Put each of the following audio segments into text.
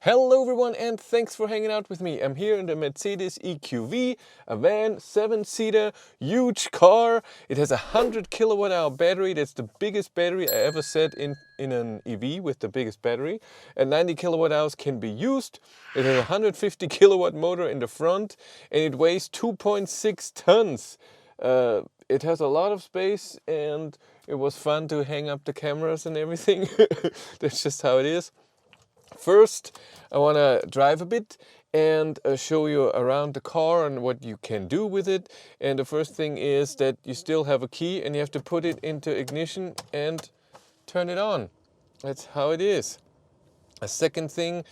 Hello everyone and thanks for hanging out with me. I'm here in the Mercedes EQV, a van, 7-seater, huge car. It has a 100 kilowatt hour battery. That's the biggest battery I ever set in an EV with the biggest battery. And 90 kilowatt hours can be used. It has a 150 kilowatt motor in the front and it weighs 2.6 tons. It has a lot of space and it was fun to hang up the cameras and everything. That's just how it is. First, I want to drive a bit and show you around the car and what you can do with it. And the first thing is that you still have a key and you have to put it into ignition and turn it on. That's how it is. A second thing,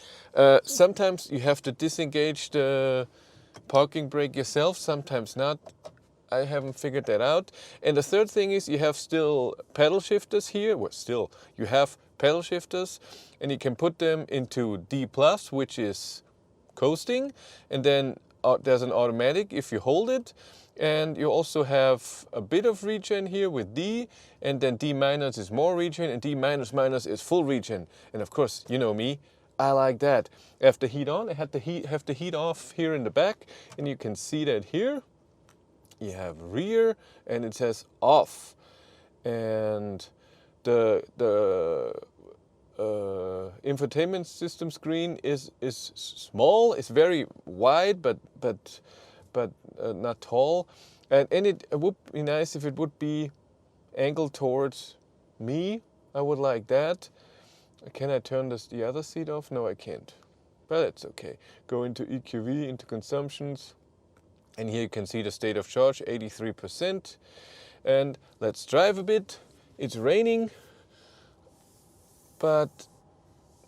sometimes you have to disengage the parking brake yourself, sometimes not. I haven't figured that out. And the third thing is you have still pedal shifters here. Well, still, you have pedal shifters and you can put them into D+, which is coasting. And then there's an automatic if you hold it. And you also have a bit of regen here with D. And then D- is more regen and D-, is full regen. And of course, you know me, I like that. I have the heat on. I have the heat off here in the back. And you can see that here. You have rear and it says off, and the infotainment system screen is small. It's very wide, but not tall. And it would be nice if it would be angled towards me. I would like that. Can I turn the other seat off? No, I can't. But it's okay. Go into EQV, into consumptions. And here you can see the state of charge, 83%. And let's drive a bit. It's raining, but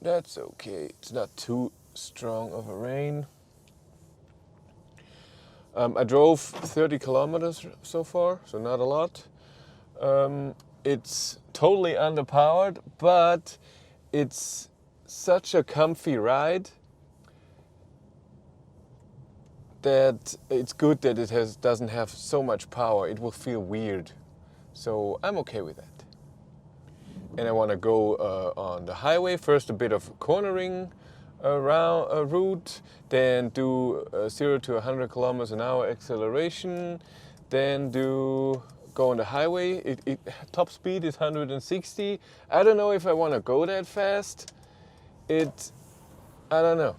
that's okay. It's not too strong of a rain. I drove 30 kilometers so far, so not a lot. It's totally underpowered, but it's such a comfy ride that it's good that it doesn't have so much power. It will feel weird. So I'm okay with that. And I want to go on the highway. First a bit of cornering around a route, then do 0 to 100 kilometers an hour acceleration, then go on the highway. Top speed is 160. I don't know if I want to go that fast. I don't know.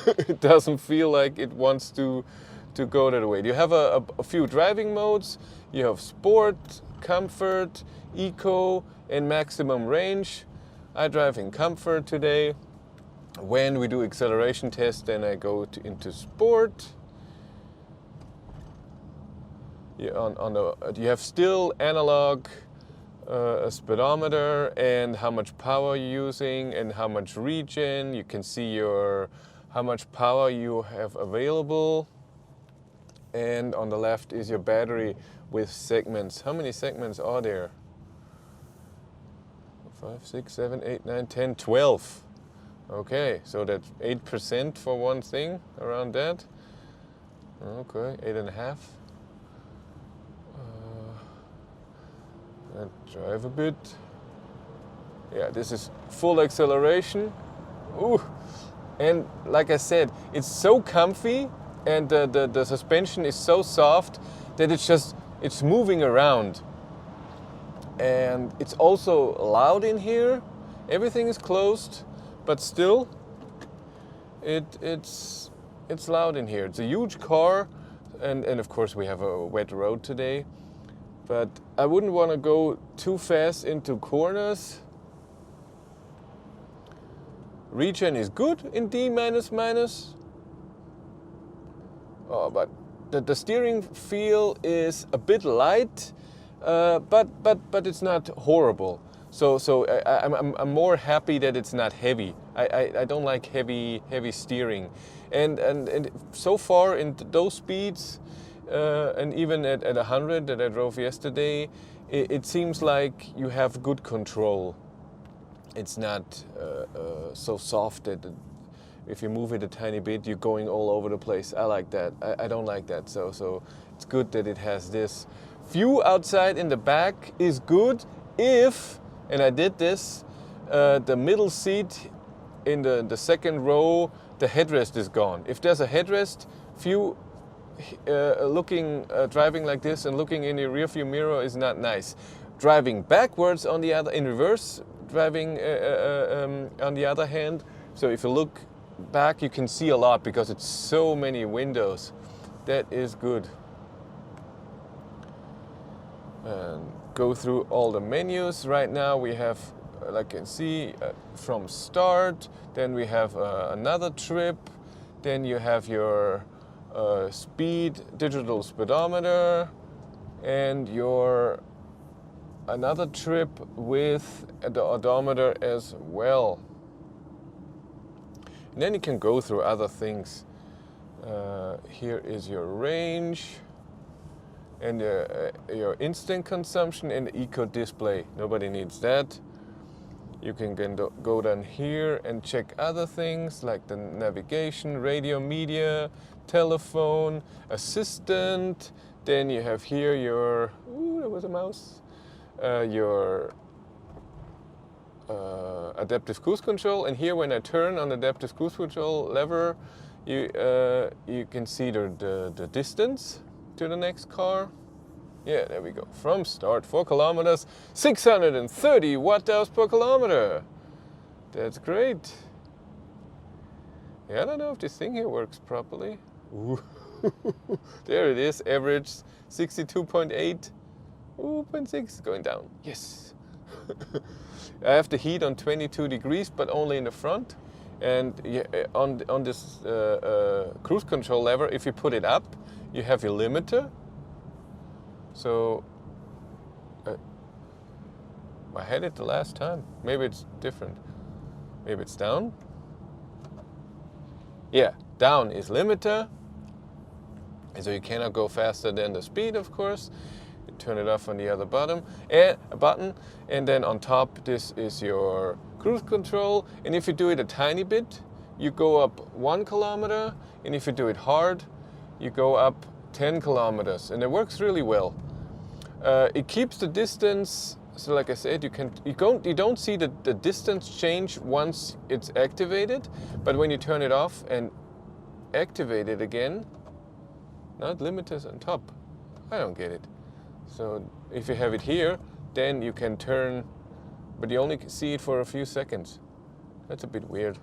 It doesn't feel like it wants to go that way. You have a few driving modes. You have sport, comfort, eco, and maximum range. I drive in comfort today. When we do acceleration test, then I go into sport. You have still analog a speedometer and how much power you're using and how much regen. You can see how much power you have available. And on the left is your battery with segments. How many segments are there? 5, 6, 7, 8, 9, 10, 12. Okay, so that's 8% for one thing, around that. Okay, 8.5. Drive a bit. Yeah, this is full acceleration. Ooh. And like I said, it's so comfy and the suspension is so soft that it's moving around. And it's also loud in here. Everything is closed, but still it's loud in here. It's a huge car and of course we have a wet road today. But I wouldn't want to go too fast into corners. Regen is good in D-. Oh, but the steering feel is a bit light, but it's not horrible. So I'm more happy that it's not heavy. I don't like heavy steering, and so far in those speeds, and even at 100 that I drove yesterday, it seems like you have good control. It's not so soft that if you move it a tiny bit, you're going all over the place. I like that. I don't like that. So it's good that it has this. View outside in the back is good if, and I did this, the middle seat in the second row, the headrest is gone. If there's a headrest, driving like this and looking in the rearview mirror is not nice. Driving backwards on the other, in reverse driving on the other hand, so if you look back you can see a lot because it's so many windows. That is good. And go through all the menus. Right now we have, like you can see, from start, then we have another trip, then you have your speed, digital speedometer, and your another trip with the odometer as well. And then you can go through other things. Here is your range and your instant consumption and the eco display. Nobody needs that. You can go down here and check other things like the navigation, radio, media, telephone, assistant. Then you have here your, there was a mouse, your adaptive cruise control. And here when I turn on the adaptive cruise control lever, you can see the distance to the next car. Yeah, there we go. From start, 4 kilometers, 630 watt-hours per kilometer. That's great. Yeah, I don't know if this thing here works properly. There it is, average 62.8. 0.6 going down. Yes. I have the heat on 22 degrees, but only in the front. And on this cruise control lever, if you put it up, you have your limiter. So I had it the last time. Maybe it's different. Maybe it's down. Yeah, down is limiter. And so you cannot go faster than the speed, of course. You turn it off on the other button. And then on top, this is your cruise control. And if you do it a tiny bit, you go up 1 kilometer. And if you do it hard, you go up 10 kilometers. And it works really well. It keeps the distance. So like I said, you don't see the distance change once it's activated. But when you turn it off and activate it again, now the limiter's on top. I don't get it. So if you have it here, then you can turn, but you only see it for a few seconds. That's a bit weird.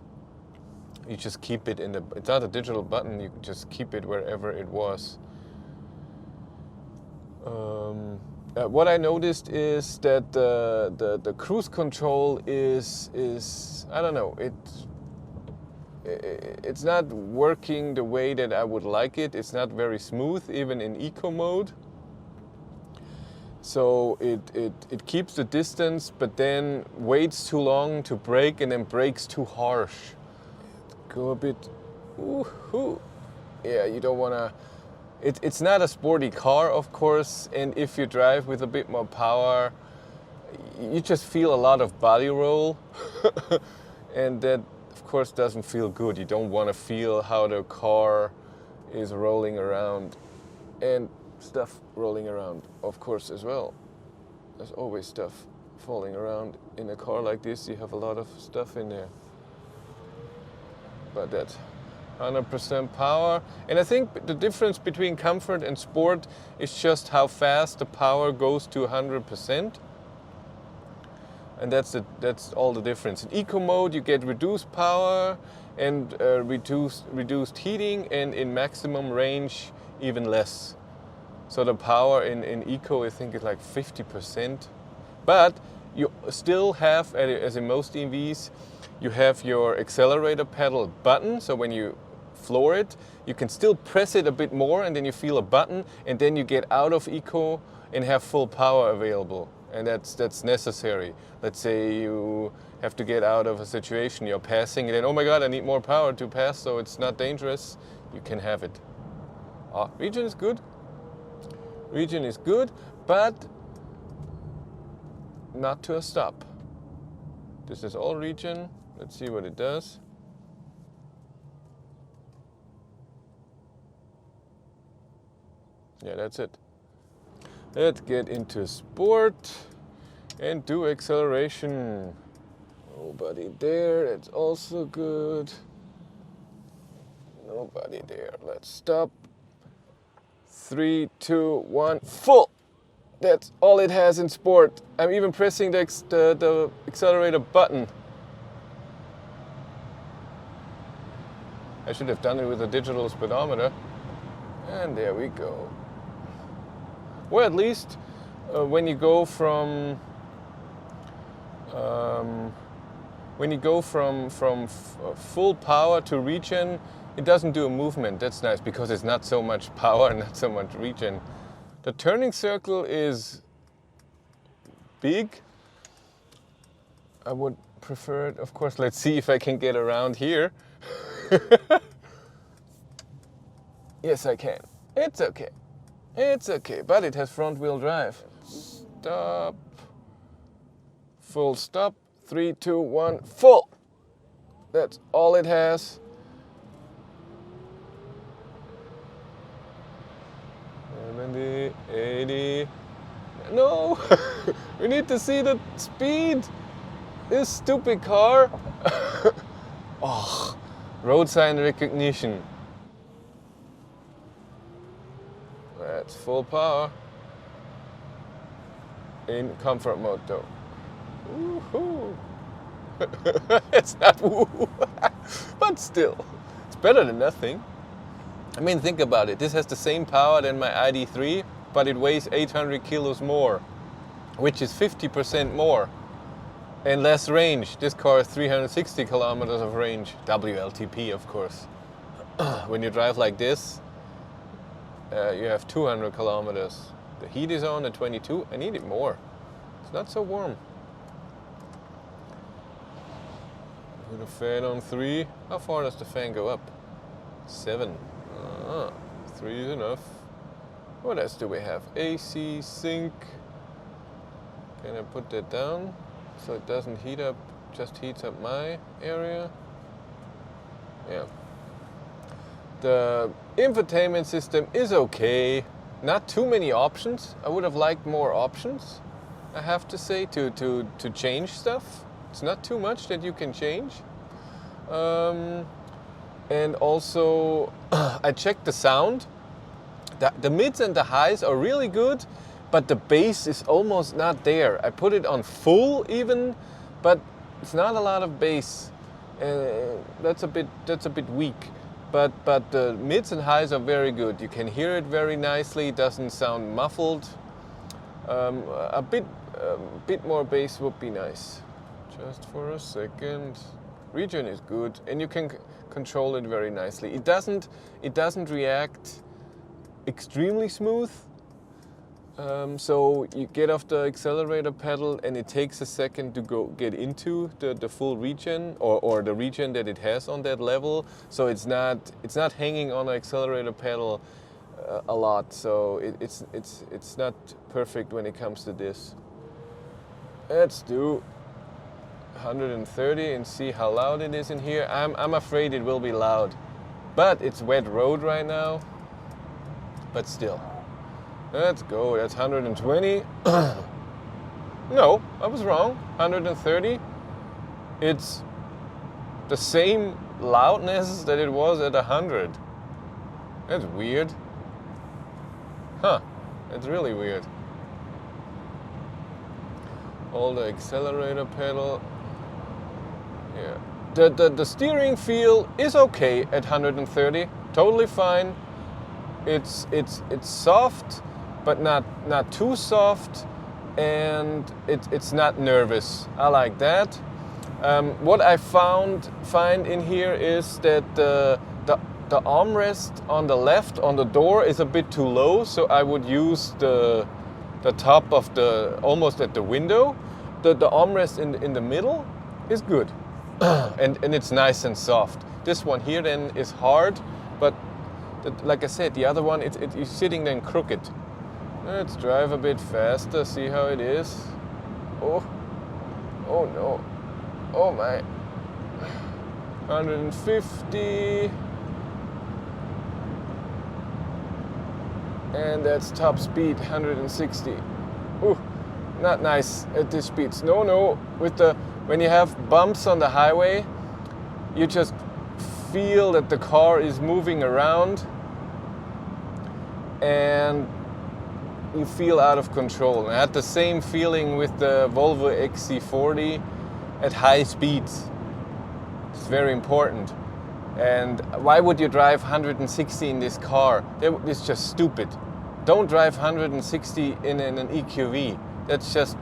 You just keep it in it's not a digital button, you just keep it wherever it was. What I noticed is that the cruise control is I don't know, it's not working the way that I would like it. It's not very smooth, even in eco mode. So it keeps the distance, but then waits too long to brake and then brakes too harsh. Go a bit, yeah, you don't want to. It's not a sporty car, of course, and if you drive with a bit more power, you just feel a lot of body roll, and that, of course, doesn't feel good. You don't want to feel how the car is rolling around, and stuff rolling around, of course, as well. There's always stuff falling around. In a car like this, you have a lot of stuff in there. But that's 100% power. And I think the difference between comfort and sport is just how fast the power goes to 100%. And that's all the difference. In eco mode, you get reduced power and reduced heating, and in maximum range, even less. So the power in eco, I think, is like 50%. But you still have, as in most EVs, you have your accelerator pedal button. So when you floor it, you can still press it a bit more, and then you feel a button, and then you get out of eco and have full power available. And that's necessary. Let's say you have to get out of a situation, you're passing, and then, oh my God, I need more power to pass, so it's not dangerous. You can have it. Region is good. Region is good, but not to a stop. This is all region. Let's see what it does. Yeah, that's it. Let's get into sport and do acceleration. Nobody there, that's also good. Nobody there, let's stop. 3, 2, 1, full! That's all it has in sport. I'm even pressing the accelerator button. I should have done it with a digital speedometer. And there we go. Well, at least when you go from full power to regen, it doesn't do a movement. That's nice because it's not so much power and not so much regen. The turning circle is big. I would prefer it, of course. Let's see if I can get around here. Yes, I can. It's okay. It's okay, but it has front wheel drive. Stop. Full stop. 3, 2, 1, full. That's all it has. 70, 80. No! We need to see the speed. This stupid car. Oh, road sign recognition. That's full power. In comfort mode though. Woohoo! It's not woo, but still, it's better than nothing. I mean, think about it. This has the same power than my ID3, but it weighs 800 kilos more, which is 50% more, and less range. This car has 360 kilometers of range, WLTP, of course. When you drive like this, you have 200 kilometers. The heat is on at 22. I need it more. It's not so warm. Put a fan on 3. How far does the fan go up? 7. 3 is enough. What else do we have? AC, sync. Can I put that down so it doesn't heat up, just heats up my area? Yeah. The infotainment system is okay. Not too many options. I would have liked more options, I have to say, to change stuff. It's not too much that you can change. And also, I checked the sound. The mids and the highs are really good, but the bass is almost not there. I put it on full even, but it's not a lot of bass. That's a bit weak. But the mids and highs are very good. You can hear it very nicely. It doesn't sound muffled. A bit more bass would be nice. Just for a second. Regen is good, and you can control it very nicely. It doesn't react extremely smooth. So you get off the accelerator pedal, and it takes a second to get into the full regen or the regen that it has on that level. So it's not hanging on the accelerator pedal a lot. So it's not perfect when it comes to this. Let's do 130 and see how loud it is in here. I'm afraid it will be loud, but it's wet road right now. But still, let's go. That's 120. No, I was wrong. 130. It's the same loudness that it was at 100. That's weird. Huh? That's really weird. All the accelerator pedal. Yeah. The steering feel is okay at 130. Totally fine. It's soft, but not too soft, and it's not nervous. I like that. What I find in here is that the armrest on the left on the door is a bit too low, so I would use the top of almost at the window. The armrest in the middle is good, and it's nice and soft. This one here then is hard, but like I said, the other one, it's sitting then crooked. Let's drive a bit faster, see how it is. Oh no, oh my. 150. And that's top speed, 160. Ooh, not nice at this speed. No, with when you have bumps on the highway, you just feel that the car is moving around and you feel out of control. And I had the same feeling with the Volvo XC40 at high speeds. It's very important. And why would you drive 160 in this car? It's just stupid. Don't drive 160 in an EQV. That's just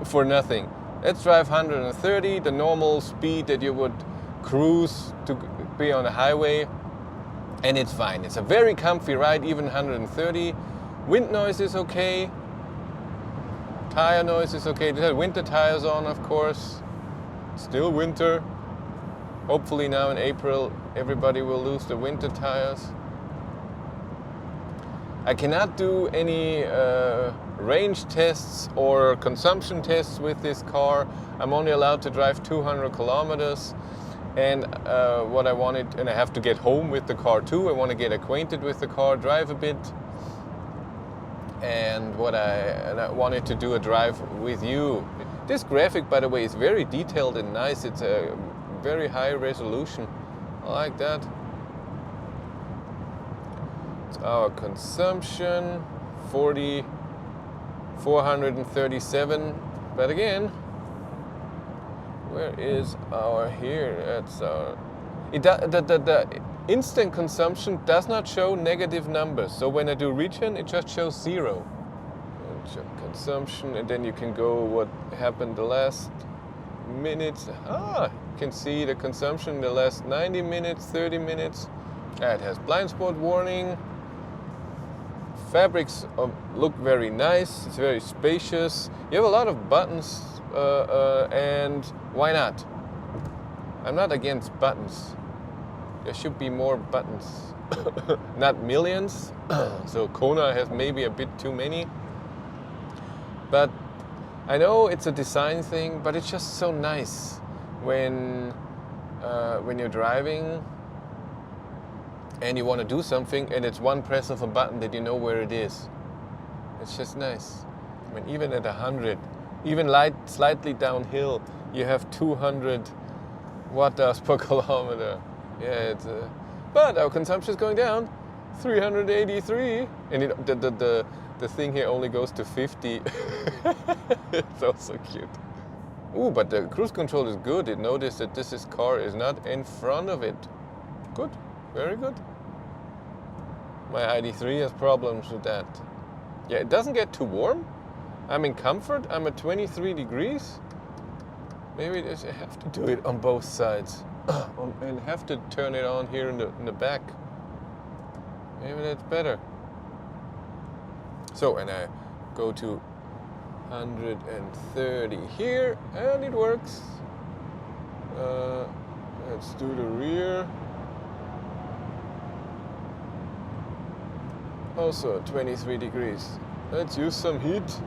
for nothing. Let's drive 130, the normal speed that you would cruise to be on the highway, and it's fine. It's a very comfy ride, even 130. Wind noise is okay. Tire noise is okay. They had winter tires on, of course. Still winter. Hopefully now in April everybody will lose the winter tires. I cannot do any range tests or consumption tests with this car. I'm only allowed to drive 200 kilometers. And what I wanted, and I have to get home with the car too. I want to get acquainted with the car, drive a bit. And I wanted to do a drive with you. This graphic, by the way, is very detailed and nice. It's a very high resolution. I like that. It's our consumption, 437. But again, where is our here? That's our. The instant consumption does not show negative numbers. So when I do regen, it just shows 0. Consumption, and then you can go what happened the last minutes. You can see the consumption in the last 90 minutes, 30 minutes. It has blind spot warning. Fabrics look very nice. It's very spacious. You have a lot of buttons, and why not? I'm not against buttons. There should be more buttons, not millions. So Kona has maybe a bit too many. But I know it's a design thing, but it's just so nice when you're driving and you want to do something and it's one press of a button that you know where it is. It's just nice. I mean, even at 100, even slightly downhill, you have 200 watt-hours per kilometer. Yeah, but our consumption is going down, 383, and the thing here only goes to 50. It's also cute. Ooh, but the cruise control is good. It noticed that this car is not in front of it. Good, very good. My ID3 has problems with that. Yeah, it doesn't get too warm. I'm in comfort. I'm at 23 degrees. Maybe I have to do it on both sides. And have to turn it on here in the back. Maybe that's better. So, and I go to 130 here, and it works. Let's do the rear. Also 23 degrees. Let's use some heat.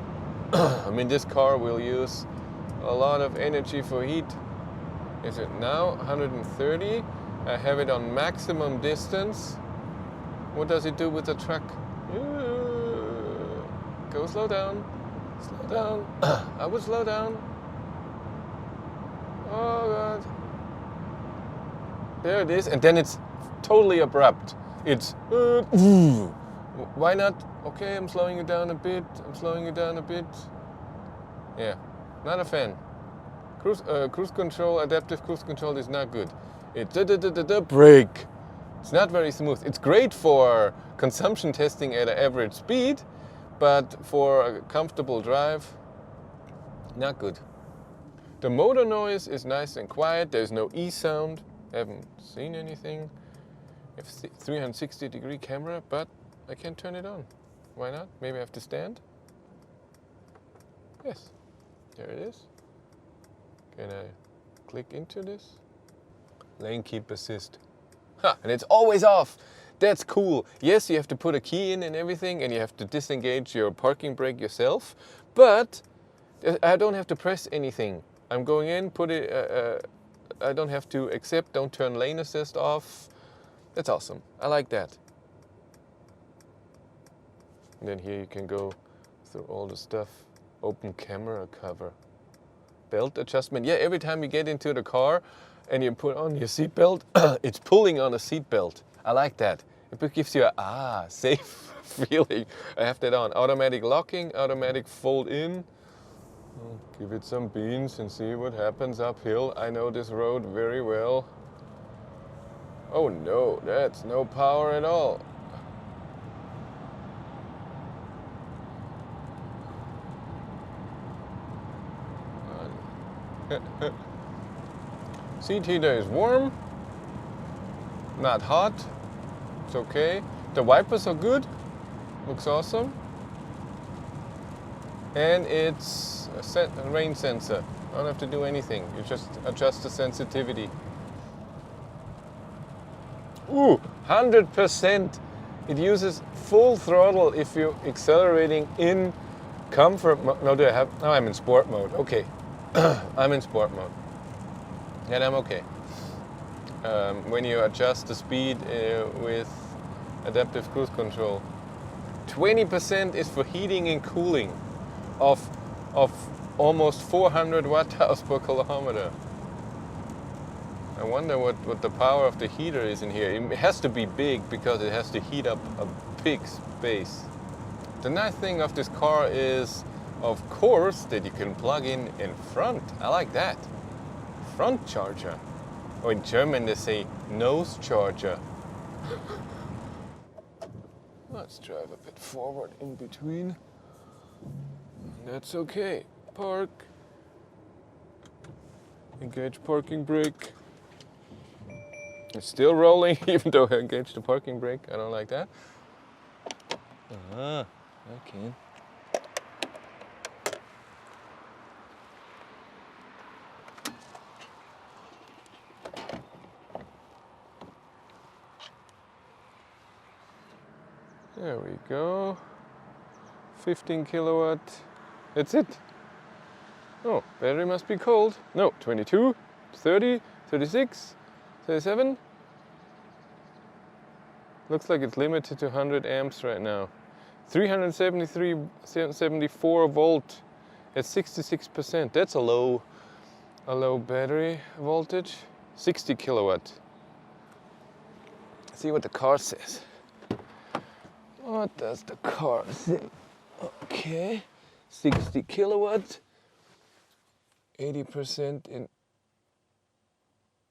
I mean, this car will use a lot of energy for heat. Is it now 130? I have it on maximum distance. What does it do with the truck? Go slow down. Slow down. I would slow down. Oh God. There it is. And then it's totally abrupt. It's why not? Okay, I'm slowing it down a bit. I'm slowing it down a bit. Yeah, not a fan. Cruise control, adaptive cruise control is not good. It's brake. It's not very smooth. It's great for consumption testing at an average speed, but for a comfortable drive, not good. The motor noise is nice and quiet. There's no E sound. I haven't seen anything. It's 360-degree camera, but I can't turn it on. Why not? Maybe I have to stand? Yes, there it is. Can I click into this? Lane keep assist. And it's always off. That's cool. Yes, you have to put a key in and everything, and you have to disengage your parking brake yourself, but I don't have to press anything. I'm going in, put it, I don't have to accept, don't turn lane assist off. That's awesome. I like that. And then here you can go through all the stuff. Open camera cover. Belt adjustment. Yeah, every time you get into the car and you put on your seat belt, it's pulling on the seat belt. I like that. It gives you a safe feeling. I have that on. Automatic locking, automatic fold in. I'll give it some beans and see what happens uphill. I know this road very well. Oh no, that's no power at all. Seat heater is warm, not hot. It's okay. The wipers are good. Looks awesome. And it's a rain sensor. I don't have to do anything. You just adjust the sensitivity. Ooh, 100%. It uses full throttle if you're accelerating in comfort mode. No, do I have? No, I'm in sport mode. Okay. I'm in sport mode. And I'm okay. When you adjust the speed with adaptive cruise control, 20% is for heating and cooling of almost 400 watt-hours per kilometer. I wonder what the power of the heater is in here. It has to be big because it has to heat up a big space. The nice thing of this car is, of course, that you can plug in front. I like that. Front charger. Or in German they say nose charger. Let's drive a bit forward in between. That's okay. Park. Engage parking brake. It's still rolling even though I engaged the parking brake. I don't like that. Okay. There we go. 15 kilowatt. That's it. Oh, battery must be cold. No, 22, 30, 36, 37. Looks like it's limited to 100 amps right now. 374 volt at 66%. That's a low battery voltage. 60 kilowatt. Let's see what the car says. What does the car say? Okay, 60 kilowatt, 80%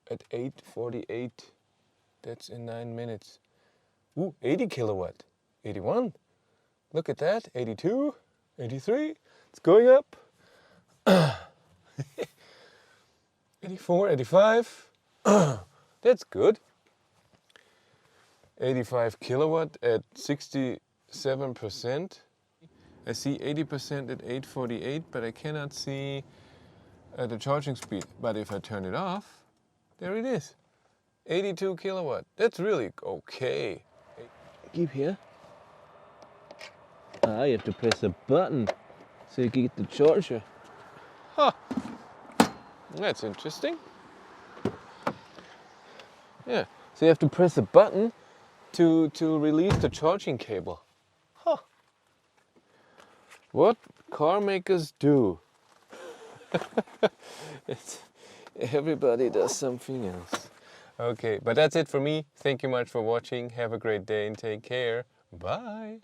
at 8:48. That's in 9 minutes. Ooh, 80 kilowatt, 81. Look at that, 82, 83. It's going up. 84, 85. That's good. 85 kilowatt at 67%. I see 80% at 8:48, but I cannot see the charging speed. But if I turn it off, there it is. 82 kilowatt. That's really okay. Keep here. You have to press a button so you can get the charger. Huh. That's interesting. Yeah. So you have to press a button to release the charging cable. Huh. What car makers do. Everybody does something else. Okay, but that's it for me. Thank you much for watching. Have a great day and take care. Bye.